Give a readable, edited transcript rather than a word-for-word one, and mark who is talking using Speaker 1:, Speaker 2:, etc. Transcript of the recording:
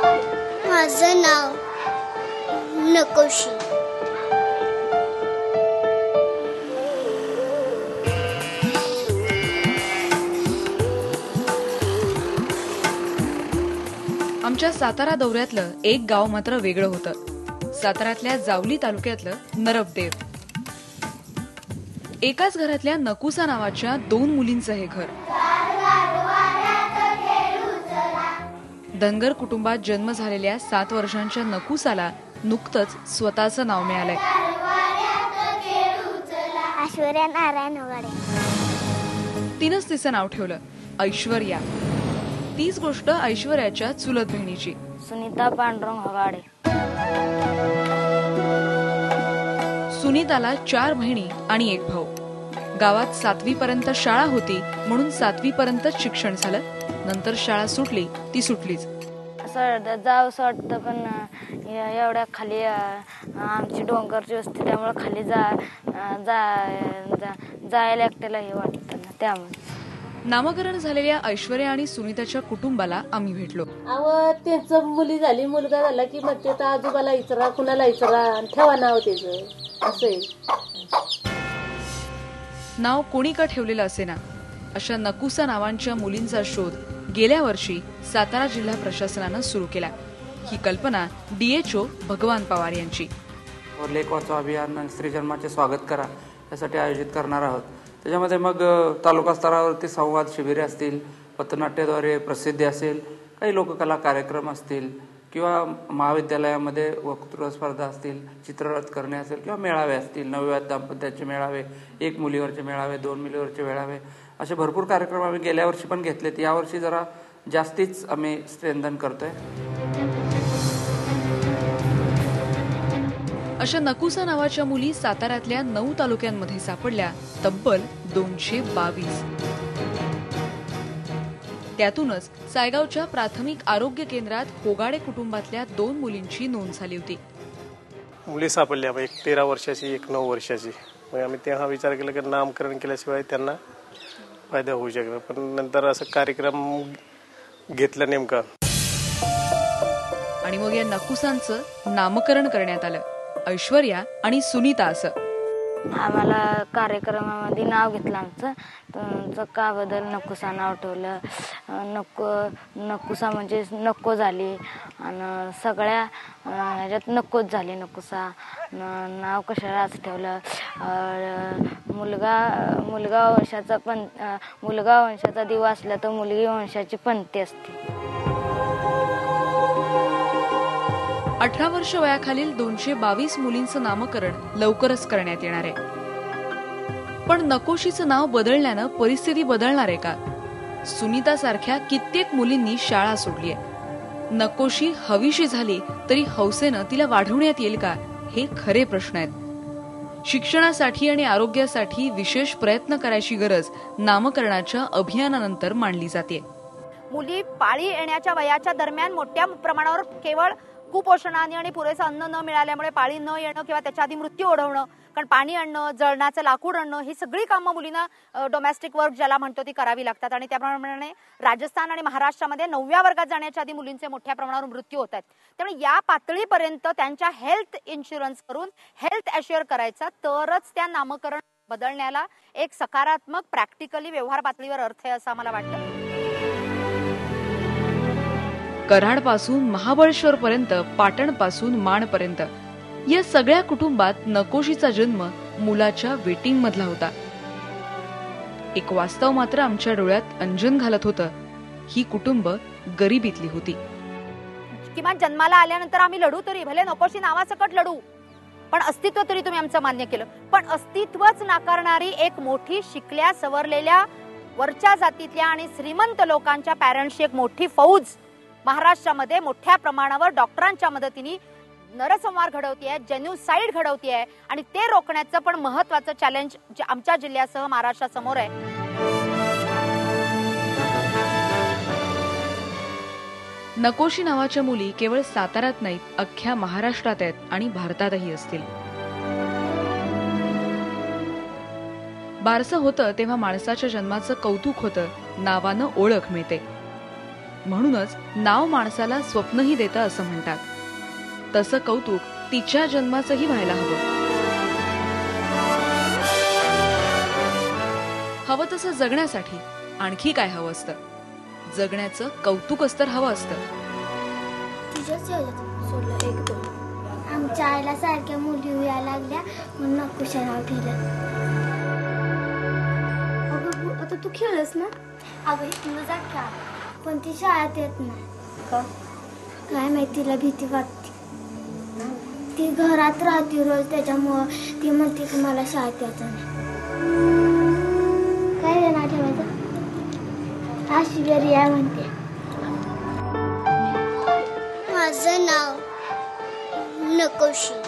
Speaker 1: माझं नाव नकोशी.
Speaker 2: आमच्या सातारा दौऱ्यातलं एक गाव मात्र वेगळं होतं. साताऱ्यातल्या जावली तालुक्यातलं नरबदेव. एकाच घरातल्या नकुसा नावाच्या 2 मुलींचं हे घर. धनगर कुटुंबात जन्म झालेल्या 7 वर्षांच्या नकुसाला नुकतंच स्वतःचं नाव मिळालंय.
Speaker 1: ऐश्वर्या नारायण वगैरे.
Speaker 2: तिनंच तिचं नाव ठेवलं ऐश्वर्या. तीच गोष्ट ऐश्वर्याच्या चुलत बहिणीची
Speaker 3: सुनीता पांडुरंग हगाडे.
Speaker 2: सुनीताला 4 बहिणी आणि 1 भाऊ. गावात 7वी पर्यंत शाळा होती म्हणून 7वी पर्यंतच शिक्षण झालं. नंतर शाळा सुटली ती सुटलीच.
Speaker 3: असं जावंसं वाटतं पण एवढ्या खाली आमची डोंगरची वस्ती त्यामुळे खाली जायला एकट्याला हे वाटतं ना. त्यामुळे
Speaker 2: नामकरण झालेल्या ऐश्वर्या आणि सुनीताच्या कुटुंबाला आम्ही भेटलो.
Speaker 4: त्यांचं मुली झाली, मुलगा झाला की मग ते आजोबाला इचरा, कुणाला इचरा, ठेवा नाव त्याचं असं.
Speaker 2: नाव कोणी का ठेवलेलं असे ना, अशा नकुसा नावांच्या मुलींचा शोध गेल्या वर्षी सातारा जिल्हा प्रशासनानं सुरू केला. ही कल्पना DHO भगवान पवार यांची.
Speaker 5: लेख वाचवा अभियान आणि स्त्री जन्माचे स्वागत करा यासाठी आयोजित करणार आहोत. त्याच्यामध्ये मग तालुका स्तरावरती संवाद शिबिरे असतील, पथनाट्याद्वारे प्रसिद्धी असेल, काही लोककला कार्यक्रम असतील किंवा महाविद्यालयामध्ये वक्तृत्व स्पर्धा असतील, चित्ररथ करणे असेल किंवा मेळावे असतील, नवविवाह दाम्पत्याचे मेळावे, 1 मुलीवरचे मेळावे, 2 मुलीवरचे मेळावे, असे भरपूर कार्यक्रम आम्ही गेल्या वर्षी पण घेतलेत. यावर्षी जरा जास्तीच आम्ही स्ट्रेंथन करतोय.
Speaker 2: अशा नकुसा नावाच्या मुली साताऱ्यातल्या 9 तालुक्यांमध्ये सापडल्या, तब्बल 222. त्यातूनच सायगावच्या प्राथमिक आरोग्य केंद्रात होगाडे कुटुंबातल्या 2 मुलींची नोंद झाली होती.
Speaker 6: मुली सापडल्या, एक 13 वर्षाची, एक 9 वर्षाची. मग आम्ही तेव्हा विचार केला की नामकरण केल्याशिवाय त्यांना फायदा होऊ शकतो. पण नंतर असं कार्यक्रम घेतला नेमका
Speaker 2: आणि मग या नकुसांचं नामकरण करण्यात आलं, ऐश्वर्या आणि सुनीता असं.
Speaker 3: आम्हाला कार्यक्रमामध्ये नाव घेतलं आमचं का बदल नकुसा नाव ठेवलं. नकुसा म्हणजे नको झाली आणि सगळ्या ह्याच्यात नकोच झाली नकुसा. नाव कशाला असं ठेवलं. मुलगा वंशाचा दिवा असला तर मुलगी वंशाची पंथी असते.
Speaker 2: 18 वर्ष वयाखालील 222 मुलींचं नामकरण लवकरच करण्यात येणार आहे. पण नकोशीचं नाव बदलण्यानं परिस्थिती बदलणार आहे का? सुनीता सारख्या कित्येक मुलींनी शाळा सोडली आहे. नकोशी हवीशी झाली तरी हौसेनं तिला वाढवण्यात येईल का, हे खरे प्रश्न आहेत. शिक्षणासाठी आणि आरोग्यासाठी विशेष प्रयत्न करायची गरज नामकरणाच्या अभियानानंतर मांडली जाते.
Speaker 7: मुली पाळी येण्याच्या वयाच्या दरम्यान मोठ्या प्रमाणावर केवळ कुपोषणाने आणि पुरेसं अन्न न मिळाल्यामुळे पाळी न येणं किंवा त्याच्या आधी मृत्यू ओढवणं, कारण पाणी आणणं, जळणाचं लाकूड आणणं, ही सगळी कामं मुलींना डोमेस्टिक वर्क ज्याला म्हणतो ती करावी लागतात. आणि त्याप्रमाणे राजस्थान आणि महाराष्ट्रामध्ये 9व्या वर्गात जाण्याच्या आधी मुलींचे मोठ्या प्रमाणावर मृत्यू होत आहेत. त्यामुळे या पातळीपर्यंत त्यांच्या हेल्थ इन्शुरन्स करून हेल्थ अश्युअर करायचा, तरच त्या नामकरण बदलण्याला एक सकारात्मक प्रॅक्टिकली व्यवहार पातळीवर अर्थ आहे असं आम्हाला वाटतं.
Speaker 2: कराडपासून महाबळेश्वर पर्यंत, पाटणपासून माणपर्यंत या सगळ्या कुटुंबात नकोशीचा जन्म मुलाच्या वेटिंग मधला होता. एक वास्तव मात्र आमच्या डोळ्यात अंजन घालत होतं. ही कुटुंब गरिबीतली होती.
Speaker 7: किमान जन्माला आल्यानंतर आम्ही लढू तरी, भले नकोशी नावासकट लढू, पण अस्तित्व तरी तुम्ही आमचं मान्य केलं. पण अस्तित्वच नाकारणारी एक मोठी शिकल्या सवरलेल्या वरच्या जातीतल्या आणि श्रीमंत लोकांच्या पॅरेंट्सची एक मोठी फौज महाराष्ट्रामध्ये मोठ्या प्रमाणावर डॉक्टरांच्या मदतीने नरसंहार घडवतीये, जेन्युसाइड घडवतीये. आणि ते रोखण्याचं पण महत्वाचं चॅलेंज आमच्या जिल्ह्यासह महाराष्ट्रासमोर आहे.
Speaker 2: नकोशी नावाच्या मुली केवळ साताऱ्यात नाहीत, अख्ख्या महाराष्ट्रात आहेत आणि भारतातही असतील. बारसं होतं तेव्हा माणसाच्या जन्माचं कौतुक होतं, नावानं ओळख मिळते. म्हणूनच नाव माणसाला स्वप्नही देतं असं म्हणतात. तसं कौतुक तिच्या जन्माचंही व्हायला हवं तसं जगण्यासाठी आणखी काय हवं असतं? जगण्याचं कौतुकच तर हवं असतं.
Speaker 1: आमच्या आईला सारख्या मुली यायला लागल्या म्हणून नकुशा नाव ठेवलं. अगं आता तू खेळस ना? अगं तुला जा का, पण ती शाळेत येत नाही. का? काय माहिती, तिला भीती वाटते. ती घरात राहते रोज, त्याच्यामुळं ती म्हणते की मला शाळेत यायचं नाही. काय रे नाव ठेवायचं? ऐश्वर्या म्हणते. माझं नाव नकोशी.